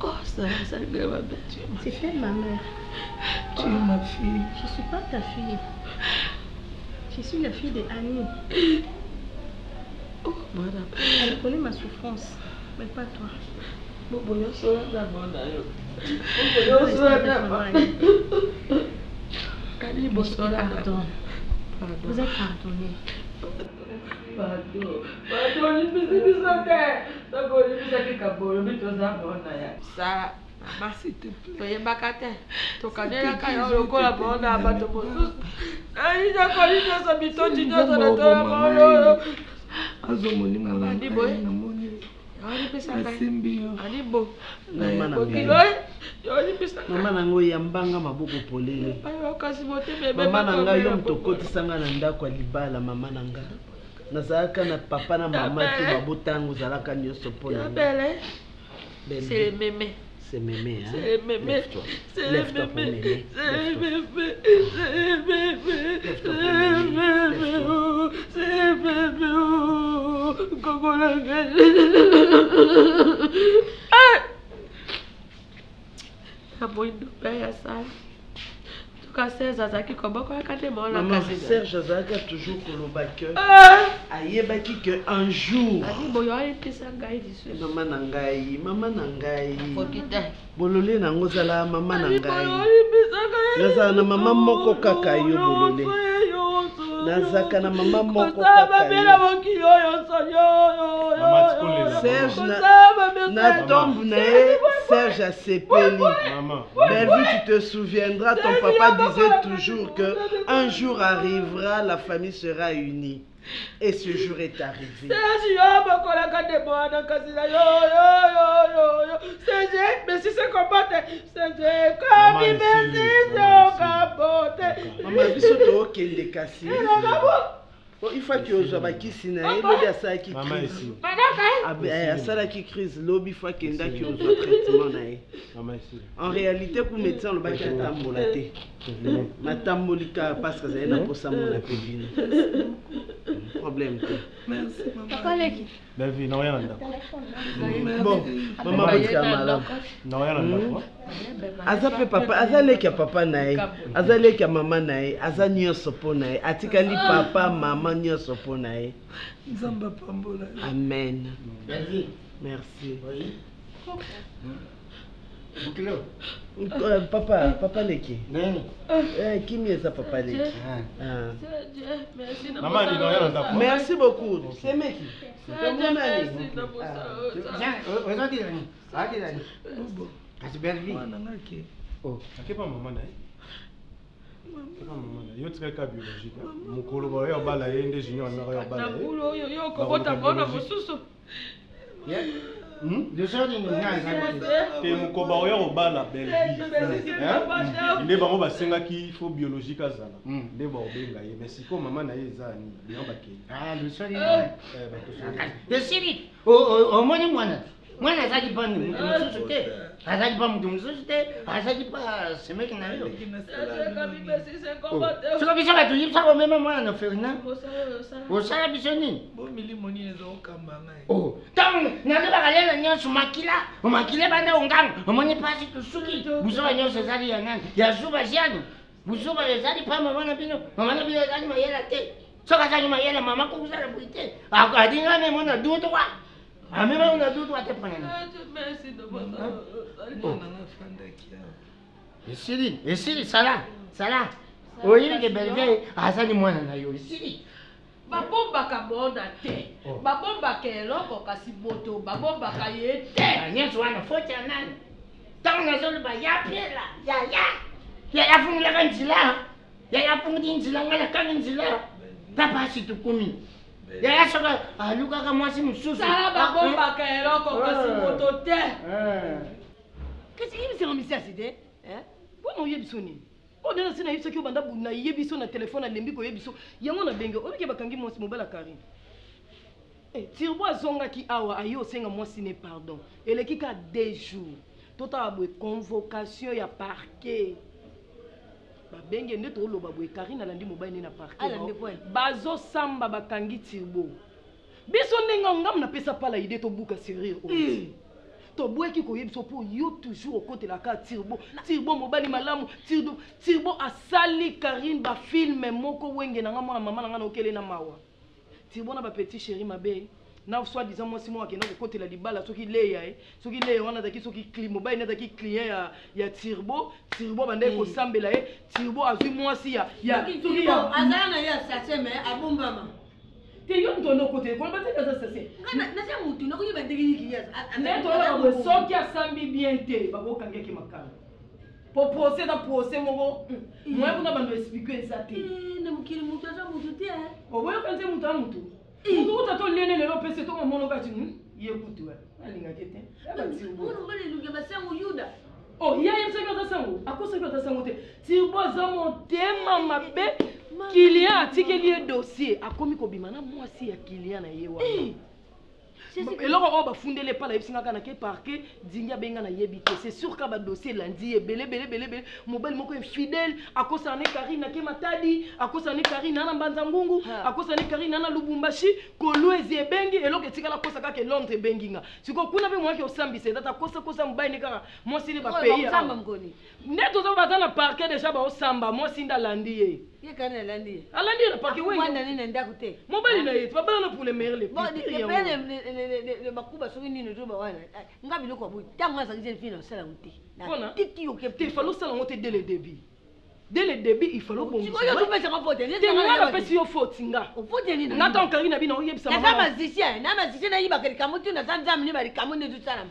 oh ça c'est grave. Tu fais ma mère. Tu es ma fille. Je suis pas ta fille. Je suis la fille de Annie. Oh, madame. Elle connaît ma souffrance, mais pas toi. Bobo, yo sola d'abord d'ailleurs. Pardon. Vous êtes pardonné. Pardon, ça, maman, s'il te plaît. Toyembaka te. Tokanelaka yo lokola bona bato mosusu. Ayiza kolina sa bitondi nyonso na tola moyo. Azomoni mwana. Andi boye. Yoni pesa ngai. Andi bo. Yoni pesa. Mama nango yambanga maboko polele. Ayo kasi bote bebe. Mama nanga yo mtokotisanga na ndako ya libala mama nanga. Nazalaka na papa na mama te babotango zalaka nyonso mpona belle. C'est le mémé. C'est mémé, hein? C'est le mémé. C'est le mémé. C'est le mémé. C'est le mémé. C'est le mémé. C'est le mémé. Coco la gueule. Aboindo paya sana. Serge azaki koboko yakate mona kasi. Serge azaka toujours koloba que ayebaki que un jour ali boyo ali pesa ngai disu mama na ngai bolole nango zala mama na ngai nazala na mama moko kaka yo bolole nazaka na mama moko kaka yo Serge na tombe na ye Serge a sepeli Bellevue tu te souviendras ton papa disait toujours que un jour arrivera la famille sera unie et ce jour est arrivé. Maman biso to okende kasi il faut que ozwa bakisi na ye lobi asalaki crise asalaki crise lobi il faut akendaki ozwa traitement na ye en réalité ku médecin olobaki atambola te matambolika parce que azali na posa mona mpe bino problème te Papa Leki. Belle-vie, non, rien là. Bon, maman va dire malade. Non, rien là. Azape papa, azaleki ya papa nae, azaleki ya mama nae, azanyoso po nae, atikali papa, mama nyoso po nae. Nzamba pambola. Amen. Merci. Papa Leki. Qui est ça, Papa Leki? Maman, il n'a rien à faire. Merci beaucoup. C'est Meki. Oh, c'est pas maman. Yo tika biologique. Mukolo ba yo bala yende junior na yo bala. Na bulo yo ko bota bona mususu. Le soir de te mukoba oyo obala Bellevue. Nde bango basengaki fo biologique azala. Nde ba obenga ye mais siko mama na ye ezani bien bakeli. Ah le soir de Siri. Oh moni mwana. Mwana azaki pas mutu mususu te. Azaki pas mutu mususu te. Azaki pas semeki na yo. Siko biso batu yipsa ko mema mwana na Ferdinand. Osala biso nini? Bo milimo nini ezokamba ngai. Oh, tant nazo bakalela nyonso makila. Omakile banda onganga. Omoni pasi tusuki. Buzoba nyonso ezali ya nani? Ya zuba ziano. Buzoba ezali pa mama na bino. Mama na bino ezali mayela te. Soka zali mayela mama ko kusala buite. Akadinga me mona duto wa. Amema una duto wa te pana. Merci de votre. Esiri sala. Oyi ke Bellevue azali mwana na yo. Esiri. Babombaka mona te. Babombaka eloko kasi moto babombaka ye te. Nyonso wana fote ya nani? Tango nazoloba ya pela. Ya fungulaka nzila. Ya fungi nzila ngala kanga nzila. Papa situkumi. yaya soka alukaka mwasi mosusu sala babombaka eloko kasi moto te kasi yebisaka misiasi te mpona oyebiso nini oyo nde nasi nayebisaki obanda nayebiso na telefone alembi koyebiso yango na benge oyebike bakangi mwasi mobali ya Karine Tirbo azongaki awa aye osenga mwasi ne pardon eleki ka 2 jours totala boye convocation ya parquet babenge nde toloba boye Karine alandi mobali ne na parquet bazosamba bakangi Tirbo biso ndenge ngam napesa pala idée tobuka sérieux tobweki koyebiso po yo toujours okotelaka Tirbo mobali malamu Tirbo asali Karine bafilme moko wenge nanga mwana mama nanga na okele na mawa Tirbo na ba petit chéri mabe na soit disant moi si moi akenda kokotela libala soki leya soki leya wana daki soki client mobile na daki client ya Tirbo bande ko sambela Tirbo azui moi si ya soki ya azana ya sase mais abombama te yo ntono kote ko ba te kaza sase na sa mutu na ko yiba tekniki ya na to la ko soki asambi bien te babo kangeki makala pour procès da procès moko moi kuna bando expliquer ça te na mukiri mutu aza mutu te oboyo kanze mutu a mutu mutu utato lene lelo pese to mono kati ye kutu alinga kete mutu bale luge basango yuda oh ya yemsa kwa sango akosa kwa sango te Tirbo za motema mabe client atikeli dossier akomi ko bimana mwasi ya client na ye wana eloko oyo bafundele pala yebisingaka na ke parquet dinga benga na yebi te c'est sûr ka ba dossier landi ebele mobile moko infidèle akosa ne Karine na ke matadi akosa ne Karine na mbanza ngungu akosa ne Karine na Lubumbashi kolwezi ebengi eloko etikala kosa ka ke Londres benginga siko kuna be mwaki osambise data kosa mobile ne kaka mwasi ne ba pays samba mkoni neto zo bata na parquet déjà ba osamba mwasi nda landi ye Kana landi na parquet wengi wanda nini ndako te mobile na yetu babala na pour les meilleurs les le bakuba soki nini to ba wana nga biloko boy tango na sakije fina sala muti na tiki yo kepte falo sala ngote dès le début il fallait bon yo to pesa faute ni nga pesi yo faute nga faute ni na ton Karine bina oyebisa mama na magicien na yiba kali kamuti na zanzam ni bali kamuti tu sala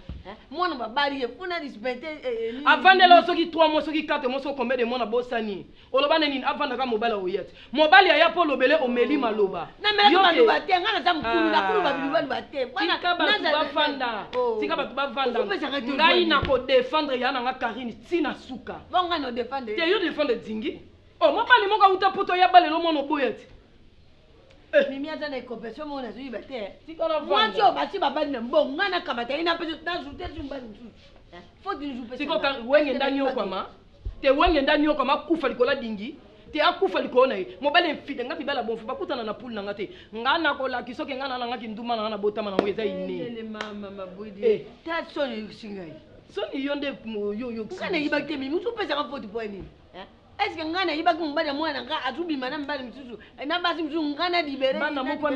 mwana babali ye funa respecter avant de la soki 3 mois soki 4 mois so combien de mois na bosani olobane nini avant de ka mobile oyet mobile ya po lobele omeli maloba na mela maloba te nga na zamkulu na kulu babilu bate bana tika batu bavanda ngai na ko défendre ya na Karine tina suka bonga no défendre te yo défendre dingi oh mobile moka uta poto ya balelo mono boyet mimi aza na compétition mona zui bate moi tu bati babali na mbongo ngana kamata ina peso na zute zumbani nzu faut dire jou peso siko ka wenge ndanyo kwama te wenge ndanyo kwama kufa likola dingi te akufa likona ye mobile mfide ngati bala bonfu bakutana na pool nanga te ngana ko la kisoke ngana na ngaki nduma na botama na ngeza ine ele mama mabudi ta soni singai soni yonde yo kana yibakte mimi tu pesa ka faute point nini est-ce que ngana yibaki mbada mwana nga atubi mana mbali misusu na basi misusu ngana libere bana moko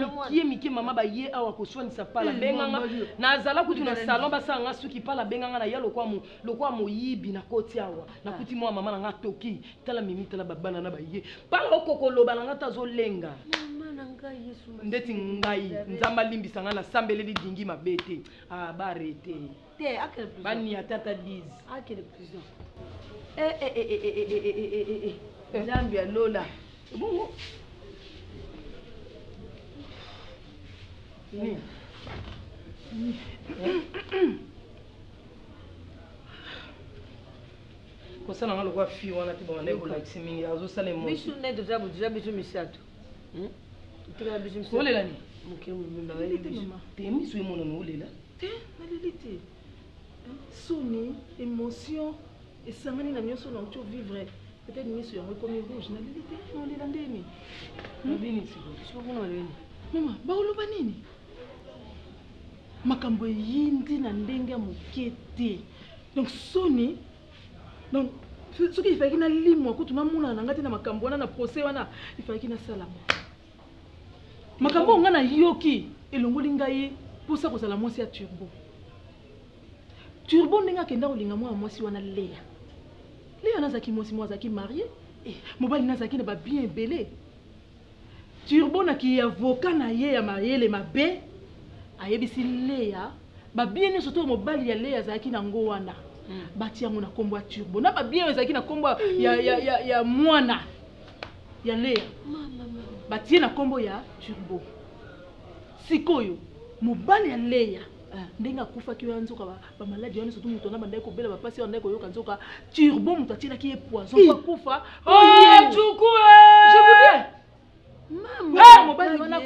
miki mama ba ye awa ko soinisa pala benganga na zala kuti na salon ba sanga suki pala benganga na ya lokwa moyibi na koti awa na kuti mwa mama na nga toki tala mimi tala babana na ba ye pala okokolo bana nga tazo lenga mama na nga Yesu ndeti ngai nzamba limbisa nga na sambeleli dingi mabete ba arrêté te akele prison bani atata 10 akele prison Zambia Lola. Bongo. Kosana ngalo kwa fi wana tiba wana ko like simingi azo sale mo. Bisu ne deja bisu misato. Tika bisu misato. Olela ni. Mukimu mimba wele bisu. Te misu imono no olela. Te na lelite. Soni, émotion. Et ça m'a dit que nous sommes vivre peut-être nous sommes comme rouge na lili te on est dans demi nabini siko kuna leni mama ba oloba nini makambo yindi na ndenge ya mokete donc soni donc ce qui fait qu'il na limwa ko tuna muna na ngati na makambo wana na procès wana il fallait qu'il na salama makambo ngana yoki elongoli ngai pour ça ko sala mwasi ya Turbo ndenge akenda olinga mwa mwasi wana Léa nazaki mwasi mwazaki marié mobali nazaki na ba bien belé Turbo na ki avocat na ye ya marié le mabe ayebisi Léa ba bien ne surtout mobali ya Léa zaki na ngo wana bati yango na kombo ya Turbo na ba bien zaki na kombo ya mwana ya Léa bati na kombo ya Turbo sikoyo mobali ya leya ndenge akufaki oyo nzoka bamaladi wana surtout moto na bandai kobela bapasi bandai koyoka nzoka turbo moto atielaki ye poison akufa mobali wana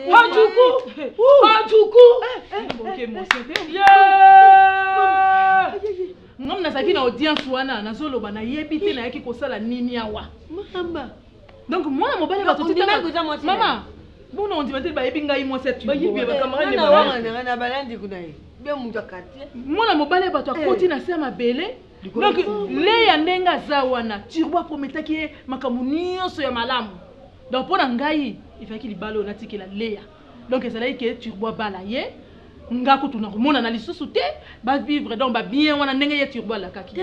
ngam nazalaki na audience wana nazoloba nayebi te nayaki kosala nini awa donc mwana mobali mama bona ondima te bayebi ngai mwasi mwana mobali bato akoti na se ya mabele donc leya ndenge aza wana turbo aprometaki ye makambo nyonso ya malamu donc mpo na ngai ifaki libala oyo natikela leya donc ezalaki ke turbo abala ye nga kutuna komona na lisusu te bavivre donc babien wana ndenge ye turbo alakaki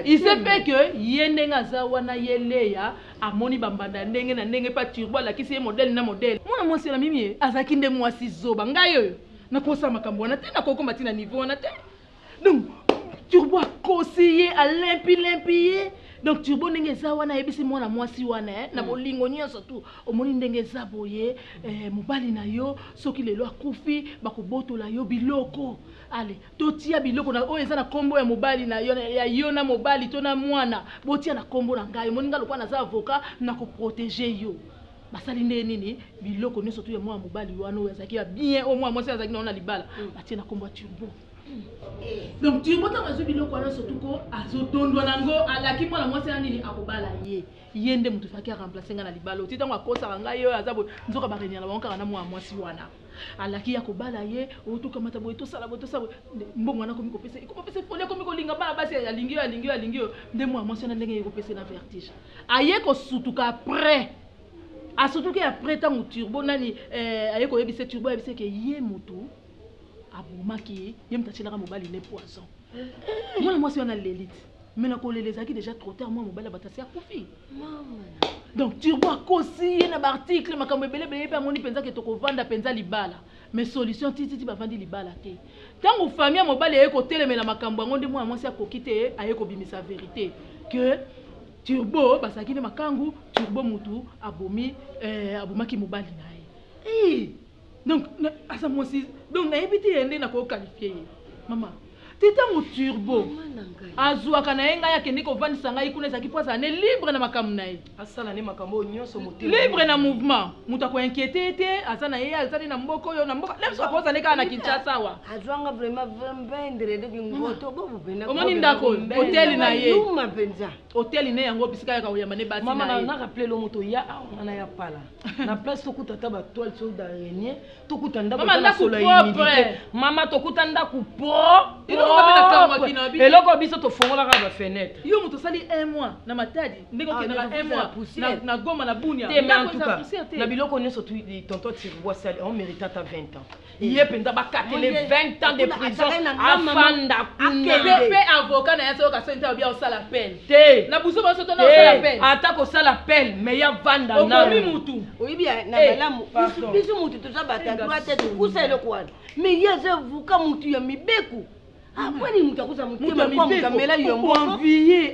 il se fait que ye ndenge aza wana ye leya amoni bambanda ndenge na ndenge pa turbo alakisi ye modele na modele mwana mwasi na mimi ye azalaki nde mwasi zoba ngai oyo nakosa makambo wana te nakokoma ti na niveau wana te donc turbo akosi ye alimpi ye donc turbo ndenge eza wana ayebisi mwana mwasi wana na bolingo nyonso tu omoni ndenge eza boye mobali na yo soki lelo akufi bakobotola yo biloko ale totia biloko na oyo eza na kombo ya mobali na yo ya yo na mobali to na mwana botia na kombo na ngai omoni nga lokwa naza avocat na koprotege yo basali nde nini biloko nyonso tu ya mwana mobali wana oyo azalaki bien o mwana mwasi azalaki na libala batie na kombo ya turbo donc turbo ntango azwi biloko wana surtout ko azotondwa nango alaki mwana mwasi na nini akobala ye nde moto faki aremplace nga na libala oti ntango akosaka ngai oyo aza boye nzoka barenyana bango kaka na mwana mwasi wana alaki akobala ye otokamata boye tosala boye mbongo wana komi kopesa foli akomi kolinga bana basi alingi oyo nde mwana mwasi wana ndenge ekopesa na vertige aye kosutuka après asutuki après ntango turbo nani aye koyebisa turbo ayebisa ke ye moto abomaki ye mutachelaka mobali ne poison mwana mwasi wana lelite mais nakolela ezalaki déjà trop tard mwana mobali abatasi akufi donc turbo akosi ye na baarticle makambo ebelebele ye mpe amoni mpenza ke tokovanda mpenza libala mais solution tititi bavandi libala te ntango famille ya mobali aye kotelemela makambo yango nde mwana mwasi akoki te aye kobimisa vérité que turbo bazalaki nde makangu turbo mutu abomaki mobali na ye donc asa mwasi donc nayebi te yende nakoqualifie ye mama te ntango turbo azwaka na ye ngai akende kovandisa ngai kuna ezalaki mpo azala ne libre na makambo na ye asala ne makambo nyonso motema libre na mouvement moto akoinquiete ye te aza na ye azali na mboka oyo na mboka lebiso akozali kaka na Kinshasa awa azwanga vraiment vendredi ngoto bobupenda omoni ndako hoteli na ye hoteli ne yango bisika ya koyamba ne basi na ye mama na rappelé lo moto ya na ya pala na place tokuta ta ba toile so d'araignée tokuta ndako na soleil humidité mama tokuta ndako po eloko biso tofongolaka ba fenêtre yo moto sali 1 mois na matadi ndenge okendaka 1 mois na goma na bunia na biloko nyonso tu tonton Tirbo sali on mérite ata 20 ans ye penda bakatele 20 ans de prison afanda pe avocat na ya soka senta bien osala peine te na buso baso tona osala peine ata ko sala peine mais ya vanda na okomi mutu oyibi na balamu biso mutu toza batatu tete kusa eloko wana mais ye ze vuka mutu ya mibeku kwani mutu akuza mutema kwa mukamela yo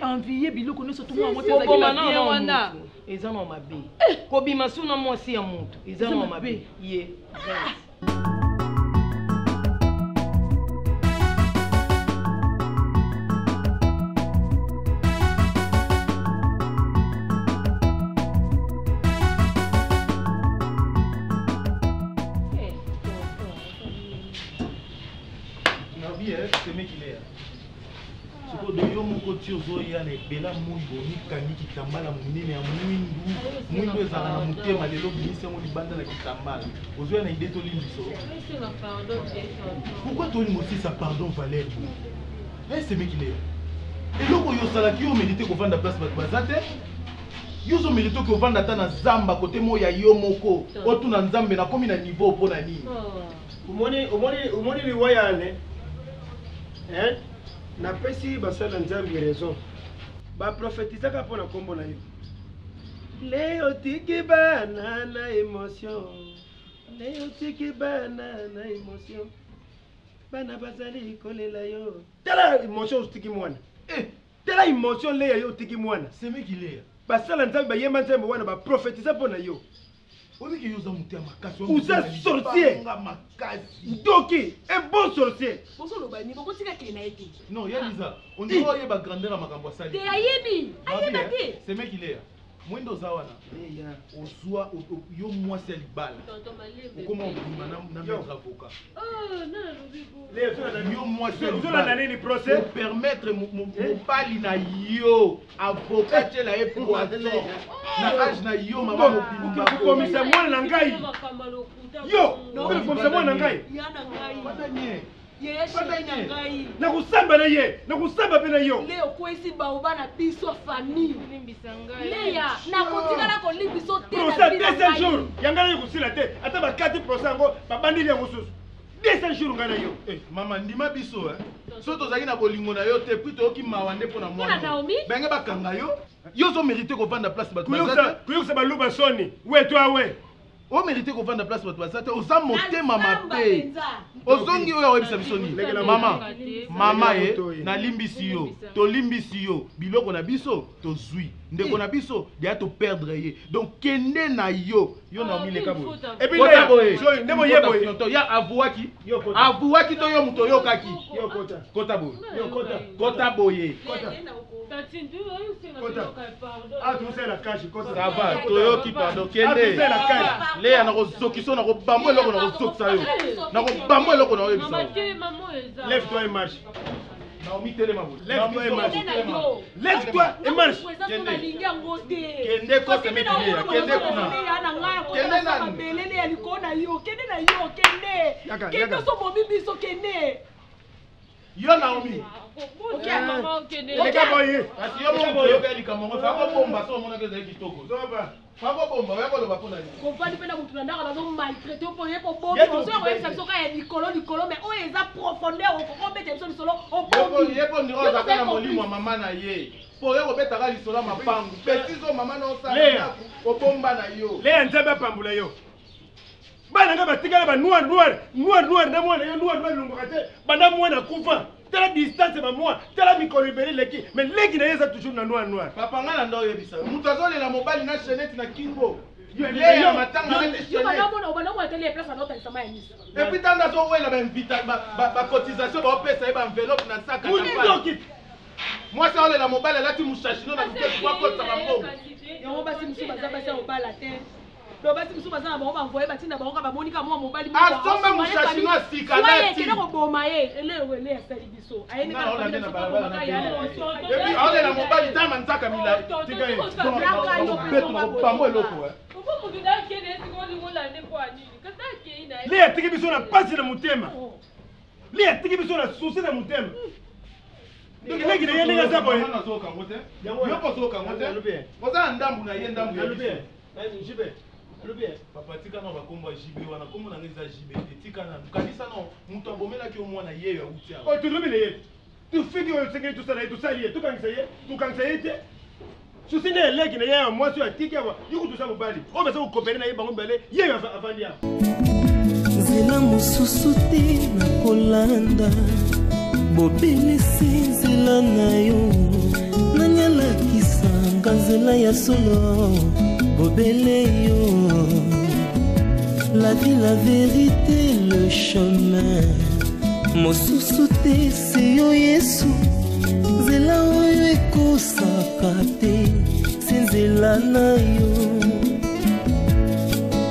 envier biloko nyonso to mwa moto ezaki na bien wana eza na mabe kobima suna mwasi ya mutu eza na mabe ye ozoya na ebela mwindu omikangi kitambala monene ya mwindu ezala na motema lelo binisi yango libanda na kitambala ozoya na ide tolimbiso pourquoi tolimosisa pardon Valère esemekile eloko oyo osalaki yo mérite kovanda place bato baza te yo ozomérite oki ovanda ata na zamba kote moya yo moko otuna nzambe nakomi na niveau mpo na nini omoni liwayane napesi basala nzambe raison baprofetizaka mpo na nkombo na yo leo tiki bana na émotion leo tiki bana na émotion bana bazali kolela yo tala émotion otiki mwana tala émotion leya yo otiki mwana semeki leya basala nzambe bayemba nzambe wana baprofetiza mpo na yo Vous êtes sorcier. Doki, un bon sorcier. Non, Yaliza, on dit qu'il y a une grandeur à ma campagne. C'est mec il est. Mwendo zawana osua yo moi c'est libala comment on na mettre avocat yo moi c'est le procès permettre mon pali na yo avocat la e poisson na age na yo maman mo commissaire moi na ngai yo no commissaire moi na ngai nakusamba na ye nakusamba pe na yo leo kwesi baoba na biso famille leya nakotikala kolibiso te procès 200 jours yanga na kusila te ata ba 4 procès ngo babandi le mususu 200 jours ngana yo mama ndima biso so tozaki na bolingo na yo te puis toyoki mawa nde mpona mwana benge bakanga yo zo mérité kovanda place bato kuyokusa baluba soni we toi we o mérité kovanda place bato bazate oza motema mabe ozongi oyo oyebisa biso nini mama ye nalimbisi yo tolimbisi yo biloko na biso tozwi ndeko na biso deya toperdre ye donc kende na yo na omileka boye ndemo ye boye ya avuwaki to yo moto oyokaki kota boye kota boye ça va toyoki pardon kende leya nakozokiso nakobambo eloko nakozokisa yo nakobambo eloko na oyebisa lève toi et marche Naomi telema boye lève-toi et marche lève-toi et marche kende kote mekileya kende kuna kende nani belele ya likona yo kende so bobi biso kende yo Naomi leka boye kasi yo mo boye pe likamongo fa ko bomba so mona ke za kitoko fa ko bomba ya ko loba pona ni kompani pe na mutu na ndaka na zo maltraiter po ye ko bomba so ko yesa so ka ya likolo mais o eza profondeur o ko bete so lisolo o bombi ye po ndiro za kana molimo mama na ye po ye ko beta ka lisolo mapangu petit zo mama na osala ko bomba na yo le nzebe pambula yo bana nga batikala ba noir na mwana yo noir lumbuka te banda mwana kufa tala distance ba moi tala mikolo ibeli leki mais leki na yeza toujours na noir papa nga na ndo yebisa mutu azolela mobali na chenette na kingo yo matanga na chenette yo bana mo ateli place na otalisama ya nisa et puis tanda zo wela ba invita ba cotisation ba opesa e ba enveloppe na sac moi ça olela mobali lati mushashino na buke kwa kota ba mbongo yo basi musu bazabasa obala te basi musu bazana bango banvoye batinda bango bamonika mwa mobali asombe mushashino asika lati kende ko boma ye ele ya sali biso ayeni ka famille na bala et puis olela mobali tama ntaka mila tika ye beto na bambo eloko le atiki biso na pasi na mutema le atiki biso na susi na mutema donc leki na yende ngaza boye nazoka ngote yo pozoka ngote oza ndambu na ye ndambu ya lube jibe papa tika na bakomba jibe wana kombo na ngeza jibe tika na kanisa no mutu abomela ki omwana ye ya utia o tulubile ye tu fiki o sengeli tu sala tu sali tu kangisa ye te susi ne leki na ya mwasi ya tiki wa yuko tu sabu bali o besa ko kopere na ye bango mbele ye avandi ya nzela mosusu te na kolanda bobelisi nzela na yo nanyalakisanga nzela ya solo bobele yo la vie la vérité le chemin mosusu te se yo yesu nzela oyo ekosaka te se nzela na yo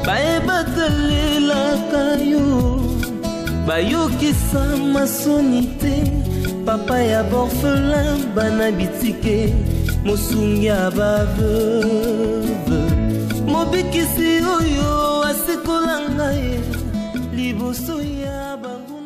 bayebaka lelaka yo bayokisa masoni te papa ya borphelin bana bitike mosungi ya baveuve mobikisi oyo asekolanga ye liboso ya bango